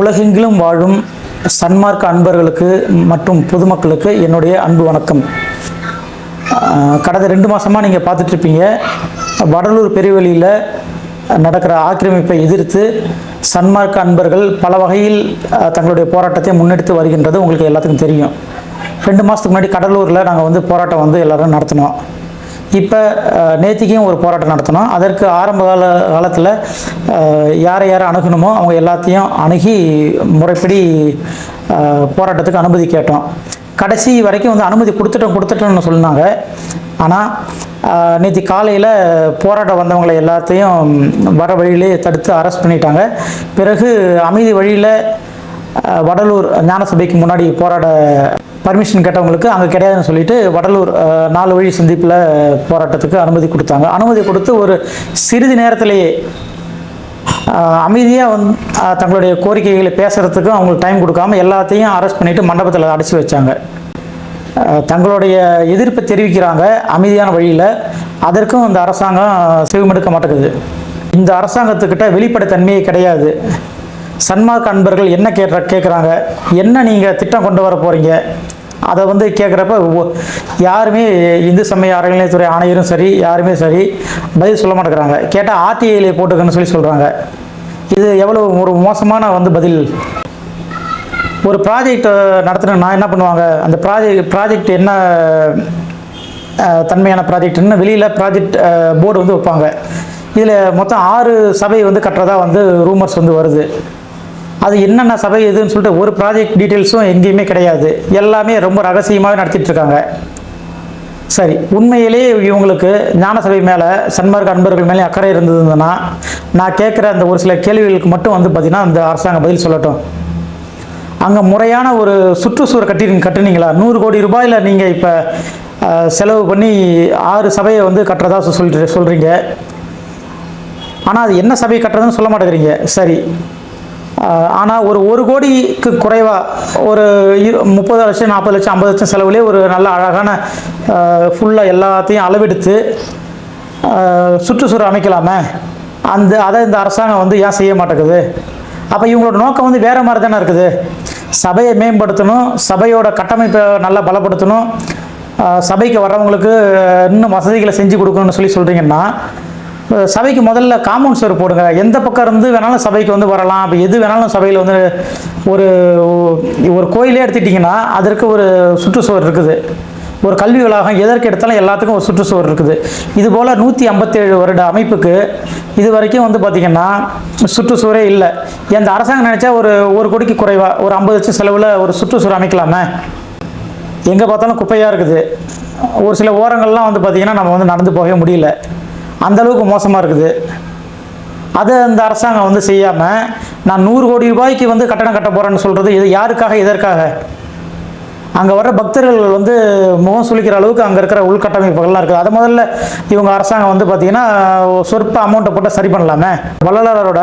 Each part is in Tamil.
உலகெங்கிலும் வாழும் சன்மார்க்க அன்பர்களுக்கு மற்றும் பொதுமக்களுக்கு என்னுடைய அன்பு வணக்கம். கடந்த 2 மாதமாக நீங்கள் பார்த்துட்ருப்பீங்க, வடலூர் பெரியவெளியில் நடக்கிற ஆக்கிரமிப்பை எதிர்த்து சன்மார்க்க அன்பர்கள் பல வகையில் தங்களுடைய போராட்டத்தை முன்னெடுத்து வருகின்றது உங்களுக்கு எல்லாத்துக்கும் தெரியும். 2 மாதத்துக்கு முன்னாடி கடலூரில் நாங்கள் போராட்டம் எல்லோரும் நடத்தினோம். இப்போ நேத்திக்கும் ஒரு போராட்டம் நடத்தினோம். அதற்கு ஆரம்ப காலத்தில் யாரை அணுகணுமோ அவங்க எல்லாத்தையும் அணுகி முறைப்படி போராட்டத்துக்கு அனுமதி கேட்டோம். கடைசி வரைக்கும் அனுமதி கொடுத்துட்டோம்னு சொன்னாங்க. ஆனால் நேற்று காலையில் போராட்டம் வந்தவங்களை எல்லாத்தையும் வர வழியிலே தடுத்து அரெஸ்ட் பண்ணிட்டாங்க. பிறகு அமைதி வழியில் வடலூர் ஞானசபைக்கு முன்னாடி போராட பர்மிஷன் கேட்டவங்களுக்கு அங்கே கிடையாதுன்னு சொல்லிட்டு வடலூர் 4 வழி சந்திப்பில் போராட்டத்துக்கு அனுமதி கொடுத்தாங்க. அனுமதி கொடுத்து ஒரு சிறிது நேரத்திலேயே அமைதியாக தங்களுடைய கோரிக்கைகளை பேசுகிறதுக்கும் அவங்களுக்கு டைம் கொடுக்காம எல்லாத்தையும் அரெஸ்ட் பண்ணிவிட்டு மண்டபத்தில் அடைச்சி வச்சாங்க. தங்களுடைய எதிர்ப்பை தெரிவிக்கிறாங்க அமைதியான வழியில். அதற்கும் இந்த அரசாங்கம் செவிமடுக்க மாட்டேங்குது. இந்த அரசாங்கத்துக்கிட்ட வெளிப்படைத்தன்மையே கிடையாது. சன்மார்க்க அன்பர்கள் என்ன கேட்குறாங்க, என்ன நீங்கள் திட்டம் கொண்டு வர போகிறீங்க, அதை கேட்குறப்ப யாருமே இந்து சமய அறநிலையத்துறை ஆணையரும் சரி யாருமே சரி பதில் சொல்ல மாட்டேங்கிறாங்க. கேட்டால் ஆர்டிஐயில் போட்டுக்கன்னு சொல்கிறாங்க. இது எவ்வளோ ஒரு மோசமான பதில். ஒரு ப்ராஜெக்ட் நடத்துனா என்ன பண்ணுவாங்க, அந்த ப்ராஜெக்ட் என்ன தன்மையான ப்ராஜெக்ட்னு வெளியில் ப்ராஜெக்ட் போர்டு வைப்பாங்க. இதில் மொத்தம் 6 சபை கட்டுறதா ரூமர்ஸ் வருது. அது என்னென்ன சபை எதுன்னு சொல்லிட்டு ஒரு ப்ராஜெக்ட் டீட்டெயில்ஸும் எங்கேயுமே கிடையாது. எல்லாமே ரொம்ப ரகசியமாகவே நடத்திட்டுருக்காங்க. சரி, உண்மையிலே இவங்களுக்கு ஞான சபை மேலே சன்மார்க்க அன்பர்கள் மேலே அக்கறை இருந்ததுன்னா நான் கேட்குற அந்த ஒரு சில கேள்விகளுக்கு மட்டும் பார்த்திங்கன்னா அந்த அரசாங்கம் பதில் சொல்லட்டும். அங்கே முறையான ஒரு சுற்றுச்சூழல் கட்டுனீங்களா? 100 கோடி ரூபாயில் நீங்கள் இப்போ செலவு பண்ணி 6 சபையை கட்டுறதா சொல்கிறீங்க. ஆனால் அது என்ன சபை கட்டுறதுன்னு சொல்ல மாட்டேங்கிறீங்க. சரி, ஆனால் ஒரு கோடிக்கு குறைவாக ஒரு 30 லட்சம் 40 லட்சம் 50 லட்சம் செலவுலேயே ஒரு நல்ல அழகான ஃபுல்லாக எல்லாத்தையும் அளவெடுத்து சுற்றுச்சூழல் அமைக்கலாமே. அதை இந்த அரசாங்கம் ஏன் செய்ய மாட்டேங்குது? அப்போ இவங்களோட நோக்கம் வேறு மாதிரி தானே இருக்குது. சபையை மேம்படுத்தணும், சபையோட கட்டமைப்பை நல்லா பலப்படுத்தணும், சபைக்கு வர்றவங்களுக்கு இன்னும் வசதிகளை செஞ்சு கொடுக்கணும்னு சொல்கிறீங்கன்னா சபைக்கு முதல்ல காம்பவுண்ட் சுவர் போடுங்க. எந்த பக்கம் இருந்து வேணாலும் சபைக்கு வரலாம். அப்போ எது வேணாலும் சபையில் ஒரு கோயிலே எடுத்துட்டிங்கன்னா அதற்கு ஒரு சுற்றுச்சுவர் இருக்குது. ஒரு கல்வி வளாகம் எதற்கு எடுத்தாலும் எல்லாத்துக்கும் ஒரு சுற்றுச்சுவர் இருக்குது. இதுபோல் 157 வருட அமைப்புக்கு இது வரைக்கும் பார்த்திங்கன்னா சுற்றுச்சுவரே இல்லை. எந்த அரசாங்கம் நினச்சா ஒரு கோடிக்கு குறைவாக ஒரு 50 லட்சம் செலவில் ஒரு சுற்றுச்சுவர் அமைக்கலாமே. எங்கே பார்த்தாலும் குப்பையாக இருக்குது. ஒரு சில ஓரங்கள்லாம் பார்த்திங்கன்னா நம்ம நடந்து போகவே முடியல. அந்தளவுக்கு மோசமாக இருக்குது. அதை அந்த அரசாங்கம் செய்யாமல் நான் 100 கோடி ரூபாய்க்கு கட்டணம் கட்ட போகிறேன்னு சொல்கிறது இது யாருக்காக, எதற்காக? அங்கே வர்ற பக்தர்கள் முகம் சுளிக்கிற அளவுக்கு அங்கே இருக்கிற உள்கட்டமைப்புகள்லாம் இருக்குது. அதை முதல்ல இவங்க அரசாங்கம் பார்த்திங்கன்னா சொற்ப அமௌண்ட்டை போட்டு சரி பண்ணலாமே. வள்ளலாரோட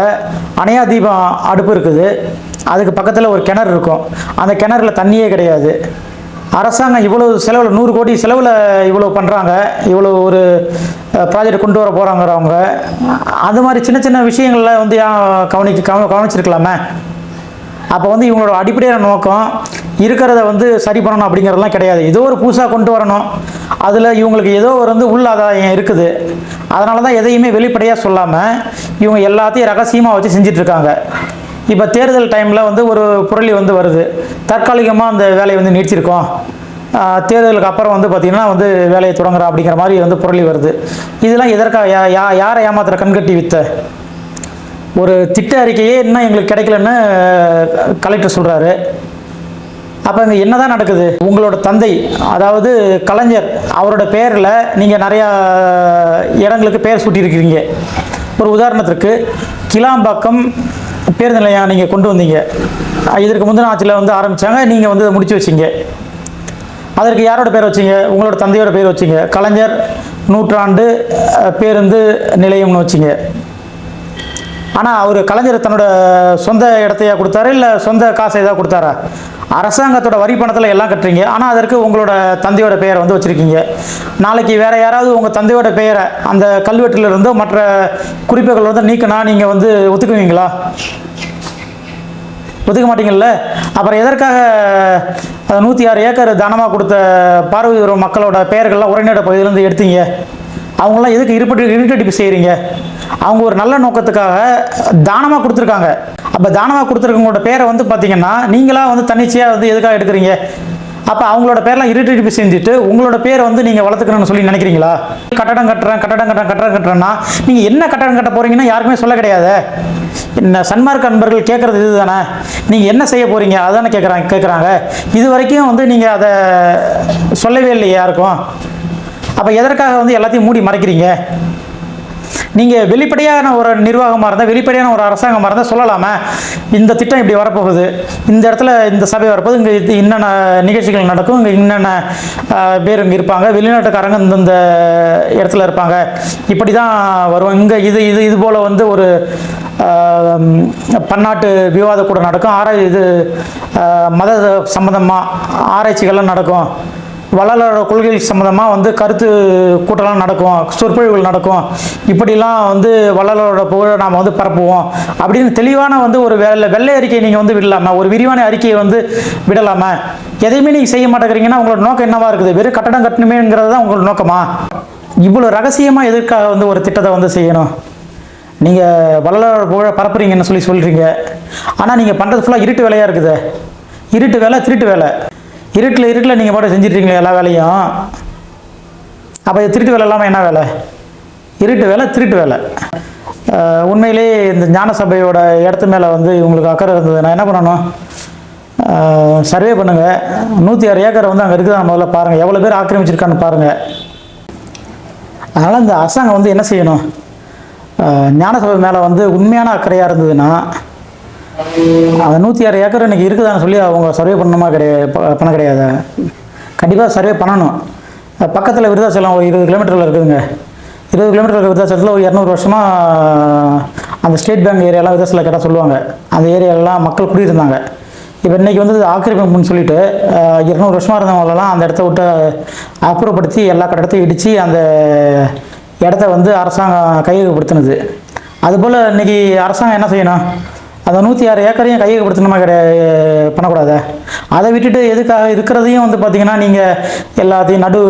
அணையா தீபம் அடுப்பு இருக்குது. அதுக்கு பக்கத்தில் ஒரு கிணறு இருக்கும். அந்த கிணறுல தண்ணியே கிடையாது. அரசாங்கம் இவ்வளோ செலவில் 100 கோடி செலவில் இவ்வளோ பண்ணுறாங்க, இவ்வளோ ஒரு ப்ராஜெக்ட் கொண்டு வர போகிறாங்கிறவங்க அது மாதிரி சின்ன சின்ன விஷயங்களில் கவனிச்சிருக்கலாமே. அப்போ இவங்களோட அடிப்படையான நோக்கம் இருக்கிறத சரி பண்ணணும் அப்படிங்கிறதெல்லாம் கிடையாது. ஏதோ ஒரு புதுசாக கொண்டு வரணும், அதில் இவங்களுக்கு ஏதோ உள்ள ஆதாயம் இருக்குது. அதனால தான் எதையுமே வெளிப்படையாக சொல்லாமல் இவங்க எல்லாத்தையும் ரகசியமாக வச்சு செஞ்சிட்ருக்காங்க. இப்போ தேர்தல் டைமில் ஒரு புரளி வருது, தற்காலிகமாக அந்த வேலையை நீடிச்சிருக்கோம், தேர்தலுக்கு அப்புறம் பார்த்திங்கன்னா வேலையை தொடங்குறோம் அப்படிங்கிற மாதிரி புரளி வருது. இதெல்லாம் எதற்காக? யாரை ஏமாத்துற கண்கட்டி வித்த ஒரு திட்ட அறிக்கையே இன்னும் எங்களுக்கு கிடைக்கலன்னு கலெக்டர் சொல்கிறாரு. அப்போ இங்கே என்ன தான் நடக்குது? உங்களோட தந்தை அதாவது கலைஞர் அவரோட பேரில் நீங்கள் நிறையா இடங்களுக்கு பெயர் சூட்டியிருக்கிறீங்க. ஒரு உதாரணத்திற்கு கிளாம்பாக்கம் பேருந்து நிலையம் நீங்கள் கொண்டு வந்தீங்க. இதற்கு முந்தின ஆட்சியில் ஆரம்பித்தாங்க, நீங்கள் முடிச்சு வச்சிங்க. அதற்கு யாரோட பேர் வச்சிங்க? உங்களோட தந்தையோட பேர் வச்சிங்க. கலைஞர் 100ஆண்டு பேருந்து நிலையம்னு வச்சிங்க. ஆனால் அவர் கலைஞர் தன்னோட சொந்த இடத்தையா கொடுத்தாரு, இல்லை சொந்த காசை ஏதாவது கொடுத்தாரா? அரசாங்கத்தோட வரி பணத்தில் எல்லாம் கட்டுறீங்க. ஆனால் அதற்கு உங்களோட தந்தையோட பெயரை வச்சுருக்கீங்க. நாளைக்கு வேறு யாராவது உங்கள் தந்தையோட பெயரை அந்த கல்வெட்டிலிருந்தோ மற்ற குறிப்புகள் நீக்கினா நீங்கள் ஒத்துக்குவீங்களா? ஒதுக்க மாட்டீங்கல்ல? அப்புறம் எதற்காக 106 ஏக்கர் தானமாக கொடுத்த பார்வையூர் மக்களோட பெயர்கள்லாம் உரைநடை பகுதியிலேருந்து எடுத்தீங்க? அவங்களாம் எதுக்கு இருட்டடிப்பு செய்கிறீங்க? அவங்க ஒரு நல்ல நோக்கத்துக்காக தானமாக கொடுத்துருக்காங்க. அப்போ தானமாக கொடுத்துருக்கவங்களோட பேரை வந்து பார்த்தீங்கன்னா நீங்களாக வந்து தன்னிச்சையாக வந்து எதுக்காக எடுக்கிறீங்க? அப்போ அவங்களோட பேரெலாம் இருட்டடிப்பு செஞ்சுட்டு உங்களோட பேரை வந்து நீங்கள் வளர்த்துக்கணும்னு சொல்லி நினைக்கிறீங்களா? கட்டடம் கட்டுறேன்னா நீங்கள் என்ன கட்டடம் கட்ட போகிறீங்கன்னா யாருக்குமே சொல்ல கிடையாது. என்ன சன்மார்க்க அன்பர்கள் கேட்குறது இது தானே, நீங்கள் என்ன செய்ய போகிறீங்க அதானே கேட்குறாங்க. இது வரைக்கும் வந்து நீங்கள் அதை சொல்லவே இல்லையே யாருக்கும். அப்போ எதற்காக வந்து எல்லாத்தையும் மூடி மறைக்கிறீங்க? நீங்கள் வெளிப்படையான ஒரு நிர்வாகமாக இருந்தால், வெளிப்படையான ஒரு அரசாங்கமாக இருந்தால் சொல்லலாமா, இந்த திட்டம் இப்படி வரப்போகுது, இந்த இடத்துல இந்த சபை வரப்போகுது, இங்கே என்னென்ன நிகழ்ச்சிகள் நடக்கும், இங்கே என்னென்ன பேர் இங்கே இருப்பாங்க, வெளிநாட்டுக்காரங்க இந்தந்த இடத்துல இருப்பாங்க, இப்படி தான் வரும், இங்கே இது போல் வந்து ஒரு பன்னாட்டு விவாத கூட நடக்கும், மத சம்மந்தமாக ஆராய்ச்சிகள்லாம் நடக்கும், வள்ளலாரோட கொள்கைகள் சம்மந்தமாக வந்து கருத்து கூட்டம்லாம் நடக்கும், சொற்பொழிவுகள் நடக்கும், இப்படிலாம் வந்து வள்ளலாரோட புகழை நாம் வந்து பரப்புவோம் அப்படின்னு தெளிவான வந்து ஒரு வெள்ளை அறிக்கையை நீங்கள் வந்து விடலாமா? ஒரு விரிவான அறிக்கையை வந்து விடலாமா? எதையுமே நீங்கள் செய்ய மாட்டேங்கிறீங்கன்னா உங்களோட நோக்கம் என்னவா இருக்குது? வெறும் கட்டடம் கட்டணுமேங்கிறது தான் உங்களோட நோக்கமா? இவ்வளோ ரகசியமாக எதற்காக வந்து ஒரு திட்டத்தை வந்து செய்யணும்? நீங்கள் வள்ளலாரோட புகழை பரப்புறீங்கன்னு சொல்கிறீங்க, ஆனால் நீங்கள் பண்ணுறது ஃபுல்லாக இருட்டு வேலையாக இருக்குது. இருட்டு வேலை, திருட்டு வேலை. இருட்டில் நீங்கள் பாட்டு செஞ்சிட்ருக்கீங்களே எல்லா வேலையும். அப்போ திருட்டு வேலை இல்லாமல் என்ன வேலை? இருட்டு வேலை, திருட்டு வேலை. உண்மையிலே இந்த ஞான சபையோட இடத்து மேலே வந்து உங்களுக்கு அக்கறை இருந்தது, நான் என்ன பண்ணணும்? சர்வே பண்ணுங்கள். 106 ஏக்கர் வந்து அங்கே இருக்குதா முதல்ல பாருங்கள், எவ்வளோ பேர் ஆக்கிரமிச்சிருக்கான்னு பாருங்கள். அதனால் இந்த அரசாங்கம் வந்து என்ன செய்யணும்? ஞான சபை மேலே வந்து உண்மையான அக்கறையாக இருந்ததுன்னா அந்த 106 ஏக்கர் இன்றைக்கி இருக்குதான்னு சொல்லி அவங்க சர்வே பண்ணணுமா பண்ண கிடையாது. கண்டிப்பாக சர்வே பண்ணணும். பக்கத்தில் விருதாச்சலம் ஒரு 20 கிலோமீட்டரில் இருக்குதுங்க. 20 கிலோமீட்டர் இருக்க விருதாச்சலத்தில் ஒரு 200 வருஷமாக அந்த ஸ்டேட் பேங்க் ஏரியாலாம் விருதாச்சலம் கேட்டால் சொல்லுவாங்க, அந்த ஏரியாலெலாம் மக்கள் குடியிருந்தாங்க. இப்போ இன்றைக்கி வந்து ஆக்கிரமிப்புன்னு சொல்லிட்டு 200 வருஷமாக இருந்தவங்களெல்லாம் அந்த இடத்த விட்டு அப்புறப்படுத்தி எல்லா கட்டடத்தையும் இடித்து அந்த இடத்த வந்து அரசாங்கம் கையகப்படுத்தினது. அதுபோல் இன்றைக்கி அரசாங்கம் என்ன செய்யணும்? அந்த 106 ஏக்கரையும் கையகப்படுத்தணுமா பண்ணக்கூடாது. அதை விட்டுட்டு எதுக்காக இருக்கிறதையும் வந்து பார்த்திங்கன்னா நீங்கள் எல்லாத்தையும் நடு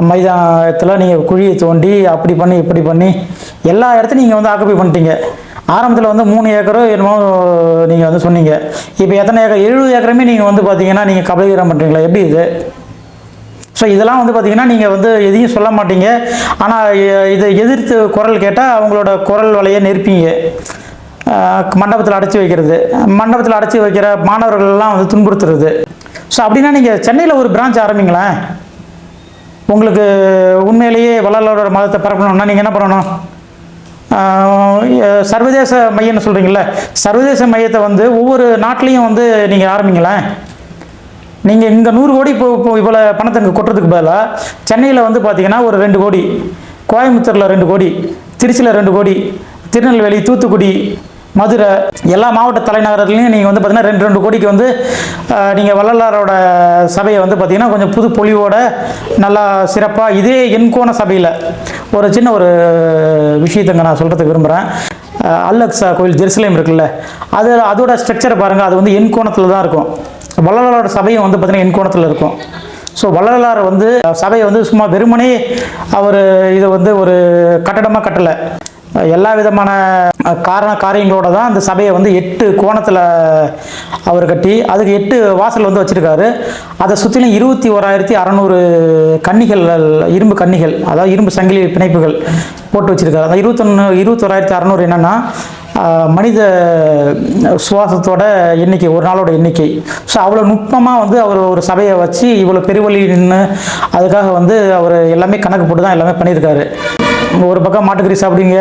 மைதானத்தில் நீங்கள் குழியை தோண்டி அப்படி பண்ணி இப்படி பண்ணி எல்லா இடத்தையும் நீங்கள் வந்து ஆக்குப்பை பண்ணிட்டீங்க. ஆரம்பத்தில் வந்து 3 ஏக்கரோ என்னமோ நீங்கள் வந்து சொன்னீங்க. இப்போ எத்தனை ஏக்கர்? 70 ஏக்கருமே நீங்கள் வந்து பார்த்திங்கன்னா நீங்கள் கபலீகரம் பண்ணுறீங்களா? எப்படி இது? ஸோ இதெல்லாம் வந்து பார்த்திங்கன்னா நீங்கள் வந்து எதையும் சொல்ல மாட்டீங்க. ஆனால் இதை எதிர்த்து குரல் கேட்டால் அவங்களோட குரல் வலையை நெருப்பீங்க. மண்டபத்தில் அடைச்சி வைக்கிற மாணவர்கள்லாம் வந்து துன்புறுத்துறது. ஸோ அப்படின்னா நீங்கள் சென்னையில் ஒரு பிரான்ச் ஆரம்பிங்களேன். உங்களுக்கு உண்மையிலேயே வள்ளலாரோட மதத்தை பரப்பணும்னா நீங்கள் என்ன பண்ணணும்? சர்வதேச மையம்னு சொல்கிறீங்களே, சர்வதேச மையத்தை வந்து ஒவ்வொரு நாட்டிலையும் வந்து நீங்கள் ஆரம்பிங்களேன். நீங்கள் இங்கே 100 கோடி இப்போ இவ்வளோ பணத்தை இங்கே கொட்டுறதுக்கு பதிலாக சென்னையில் வந்து பார்த்திங்கன்னா ஒரு 2 கோடி, கோயம்புத்தூரில் 2 கோடி, திருச்சியில் 2 கோடி, திருநெல்வேலி, தூத்துக்குடி, மதுரை எல்லா மாவட்ட தலைநகரத்துலையும் நீங்கள் வந்து பார்த்திங்கன்னா 2 கோடிக்கு வந்து நீங்கள் வள்ளலாரோட சபையை வந்து பார்த்திங்கன்னா கொஞ்சம் புது பொலிவோட நல்லா சிறப்பாக இதே எண்கோண சபையில் ஒரு சின்ன ஒரு விஷயத்தைங்க நான் சொல்கிறதுக்கு விரும்புகிறேன். அல்-அக்ஸா கோயில் ஜெருசலேம் இருக்குல்ல, அதோட ஸ்ட்ரக்சரை பாருங்கள். அது வந்து எண்கோணத்தில் தான் இருக்கும். வள்ளலாரோட சபையும் வந்து பார்த்திங்கன்னா எண்கோணத்தில் இருக்கும். ஸோ வள்ளலார் வந்து சபையை வந்து சும்மா வெறுமனே அவர் இதை வந்து ஒரு கட்டடமாக கட்டலை. எல்லா விதமான காரியங்களோட தான் அந்த சபையை வந்து 8 கோணத்தில் அவர் கட்டி அதுக்கு 8 வாசல் வந்து வச்சுருக்காரு. அதை சுற்றிலும் 21,600 கன்னிகள், இரும்பு கன்னிகள், அதாவது இரும்பு சங்கிலி பிணைப்புகள் போட்டு வச்சுருக்காரு. அந்த 21,600 என்னென்னா மனித சுவாசத்தோட எண்ணிக்கை, ஒரு நாளோட எண்ணிக்கை. ஸோ அவ்வளோ நுட்பமாக வந்து அவர் ஒரு சபையை வச்சு இவ்வளோ பெருவழி நின்று அதுக்காக வந்து அவர் எல்லாமே கணக்கு போட்டு தான் எல்லாமே பண்ணியிருக்காரு. ஒரு பக்கம் மாட்டுக்கறி சாப்பிடுவீங்க,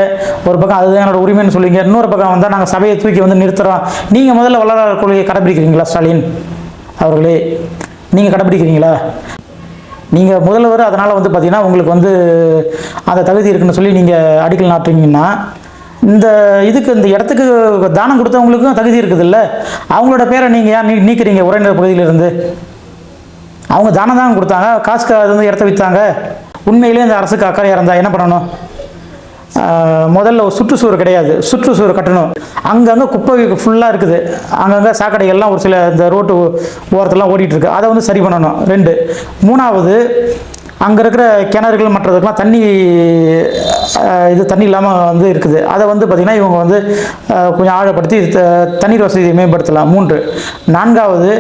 ஒரு பக்கம் அதுதான் என்னோட உரிமைன்னு சொல்லுவீங்க, இன்னொரு பக்கம் வந்தால் நாங்கள் சபையை தூக்கி வந்து நிறுத்துகிறோம். நீங்கள் முதல்ல வள்ளலார் கொள்கையை கடைபிடிக்கிறீங்களா? ஸ்டாலின் அவர்களே, நீங்கள் கடைபிடிக்கிறீங்களா? நீங்கள் முதல்வர், அதனால் வந்து பார்த்திங்கன்னா உங்களுக்கு வந்து அந்த தகுதி இருக்குன்னு சொல்லி நீங்கள் அடிக்கல் நாட்டுறீங்கன்னா இந்த இடத்துக்கு தானம் கொடுத்தவங்களுக்கும் தகுதி இருக்குது இல்லை? அவங்களோட பேரை நீங்கள் ஏன் நீக்கிறீங்க? உரைநடை பகுதியிலிருந்து அவங்க தானம் தான் கொடுத்தாங்க, காசுக்கு அது வந்து இடத்த விற்றாங்க. உண்மையிலே இந்த அரசுக்கு அக்கறையாக இருந்தால் என்ன பண்ணணும்? முதல்ல ஒரு சுற்றுச்சுவர் கிடையாது, சுற்றுச்சுவர் கட்டணும். அங்கங்கே குப்பை ஃபுல்லாக இருக்குது, அங்கங்கே சாக்கடைகள்லாம் ஒரு சில இந்த ரோட்டு ஓரத்துலாம் ஓடிட்டுருக்கு, அதை வந்து சரி பண்ணணும். 2. 3வது, அங்கே இருக்கிற கிணறுகள் மற்றதுக்கெலாம் தண்ணி இல்லாமல் வந்து இருக்குது, அதை வந்து பார்த்திங்கன்னா இவங்க வந்து கொஞ்சம் ஆழப்படுத்தி தண்ணீர் வசதியை மேம்படுத்தலாம். 3. 4வது,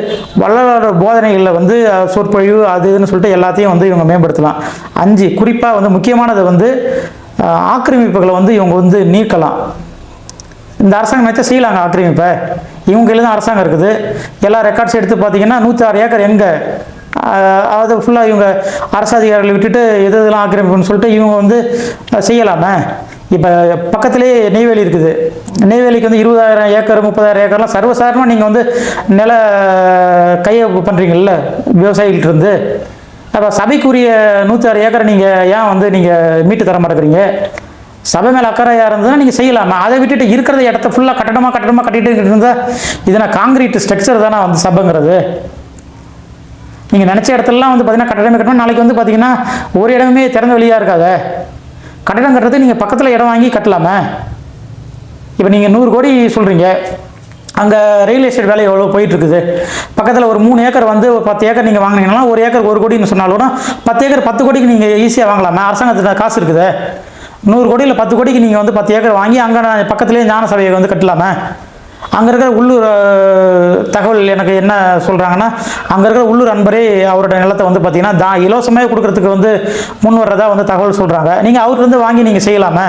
வள்ளலாரோட போதனைகளில் வந்து சொற்பொழிவு அதுன்னு சொல்லிட்டு எல்லாத்தையும் வந்து இவங்க மேம்படுத்தலாம். 5. குறிப்பாக வந்து முக்கியமானது வந்து ஆக்கிரமிப்புகளை வந்து இவங்க வந்து நீக்கலாம். இந்த அரசாங்கம் நினச்சா செய்யலாங்க ஆக்கிரமிப்பை, இவங்க கையில் தான் அரசாங்கம் இருக்குது. எல்லா ரெக்கார்ட்ஸ் எடுத்து பார்த்தீங்கன்னா 106 ஏக்கர் எங்கே, அதை ஃபுல்லாக இவங்க அரசு அதிகாரிகளை விட்டுட்டு எது இதெல்லாம் ஆக்கிரமிப்புன்னு சொல்லிட்டு இவங்க வந்து செய்யலாமே. இப்போ பக்கத்துலேயே நெய்வேலி இருக்குது, நெய்வேலிக்கு வந்து 20,000 ஏக்கர் 30,000 ஏக்கர்லாம் சர்வசாதாரணமாக நீங்கள் வந்து நில கையொப்பு பண்ணுறீங்கள்ல விவசாயிகள்ட்ட இருந்து. அப்போ சபைக்குரிய 106 ஏக்கரை நீங்கள் ஏன் வந்து நீங்கள் மீட்டு தர மாட்டேங்கிறீங்க? சபை மேலே அக்கறையாக இருந்ததுன்னா நீங்கள் செய்யலாமா? அதை விட்டுட்டு இருக்கிற இடத்த ஃபுல்லாக கட்டடமாக கட்டிட்டு இருந்தால் இதனால் காங்கிரீட் ஸ்ட்ரக்சர் தானே வந்து சபைங்கிறது. நீங்கள் நினச்ச இடத்துலலாம் வந்து பார்த்தீங்கன்னா கட்டடமே கட்டணும், நாளைக்கு வந்து பார்த்தீங்கன்னா ஒரு இடமே திறந்த வெளியாக இருக்காத. கட்டடம் கட்டுறது நீங்கள் பக்கத்தில் இடம் வாங்கி கட்டலாமே. இப்போ நீங்கள் 100 கோடி சொல்கிறீங்க, அங்கே ரியல் எஸ்டேட் வேலை எவ்வளோ போயிட்டுருக்குது. பக்கத்தில் ஒரு 3 ஏக்கர் வந்து 10 ஏக்கர் நீங்கள் வாங்கினீங்கன்னா 1 ஏக்கர் 1 கோடின்னு சொன்னாலும் 10 ஏக்கர் 10 கோடிக்கு நீங்கள் ஈஸியாக வாங்கலாமே. அரசாங்கத்துக்கு காசு இருக்குது. 100 கோடியில் 10 கோடிக்கு நீங்கள் வந்து 10 ஏக்கர் வாங்கி அங்கே பக்கத்துலேயே ஞான சபையை வந்து கட்டலாமே. அங்கே இருக்கிற உள்ளூர் தகவல் எனக்கு என்ன சொல்கிறாங்கன்னா, அங்கே இருக்கிற உள்ளூர் அன்பரே அவரோட நிலத்தை வந்து பார்த்தீங்கன்னா இலவசமாக கொடுக்கறதுக்கு வந்து முன் வர்றதா வந்து தகவல் சொல்கிறாங்க. நீங்கள் அவர்கிட்ட வாங்கி நீங்கள் செய்யலாமே.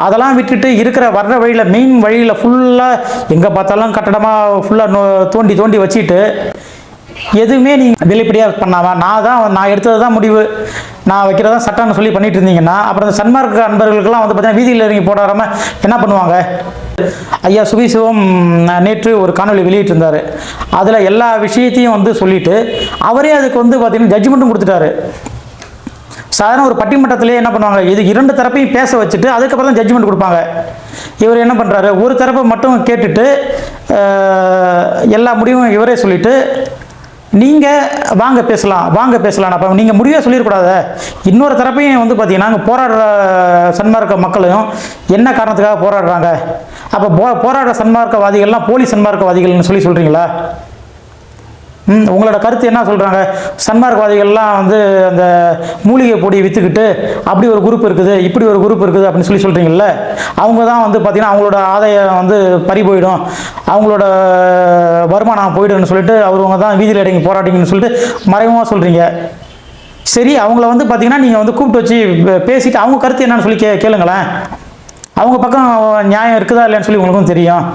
அதெல்லாம் விட்டுட்டு இருக்கிற வர்ற வழியில் மெயின் வழியில் ஃபுல்லாக எங்கே பார்த்தாலும் கட்டடமாக ஃபுல்லாக தோண்டி வச்சுட்டு எதுவுமே நீங்கள் வெளிப்படையாக பண்ணாமல் நான் எடுத்தது தான் முடிவு, நான் வைக்கிறதா சட்டம்னு சொல்லி பண்ணிட்டு இருந்தீங்கன்னா அப்புறம் இந்த சன்மார்க்க அன்பர்களுக்கெல்லாம் வந்து பார்த்தீங்கன்னா வீதியில் இறங்கி போடாமல் என்ன பண்ணுவாங்க? ஐயா சுகிசிவம் நேற்று ஒரு காணொலி வெளியிட்டிருந்தார். அதில் எல்லா விஷயத்தையும் வந்து சொல்லிவிட்டு அவரே அதுக்கு வந்து பார்த்தீங்கன்னா ஜட்ஜ்மெண்ட்டும் கொடுத்துட்டாரு. சாதாரண ஒரு பட்டிமன்றத்திலே என்ன பண்ணுவாங்க, இது 2 தரப்பையும் பேச வச்சுட்டு அதுக்கப்புறம் தான் ஜட்ஜ்மெண்ட் கொடுப்பாங்க. இவர் என்ன பண்ணுறாரு, ஒரு தரப்பை மட்டும் கேட்டுட்டு எல்லா முடிவும் இவரே சொல்லிவிட்டு நீங்கள் வாங்க பேசலாம். அப்போ நீங்கள் முடிவே சொல்லிடக்கூடாது. இன்னொரு தரப்பையும் வந்து பார்த்தீங்கன்னா அங்கே போராடுற சன்மார்க்க மக்களையும் என்ன காரணத்துக்காக போராடுறாங்க, அப்போ போராடுற சன்மார்க்கவாதிகள்லாம் போலி சன்மார்க்கவாதிகள்னு சொல்கிறீங்களா? உங்களோட கருத்து என்ன சொல்கிறாங்க? சன்மார்க்கவாதிகள்லாம் வந்து அந்த மூலிகை பொடியை விற்றுக்கிட்டு அப்படி ஒரு குரூப் இருக்குது, இப்படி ஒரு குரூப் இருக்குது அப்படின்னு சொல்கிறீங்கல்ல. அவங்க தான் வந்து பார்த்திங்கன்னா அவங்களோட ஆதாயம் வந்து பறி போயிடும், அவங்களோட வருமானம் போயிடும்னு சொல்லிட்டு அவங்க தான் வீதியில் இறங்கி போராட்டிங்கன்னு சொல்லிட்டு மறைமுகமாக சொல்கிறீங்க. சரி, அவங்கள வந்து பார்த்திங்கன்னா நீங்கள் வந்து கூப்பிட்டு வச்சு பேசிவிட்டு அவங்க கருத்து என்னன்னு சொல்லி கேளுங்களேன். அவங்க பக்கம் நியாயம் இருக்குதா இல்லைன்னு சொல்லி உங்களுக்கும் தெரியும்.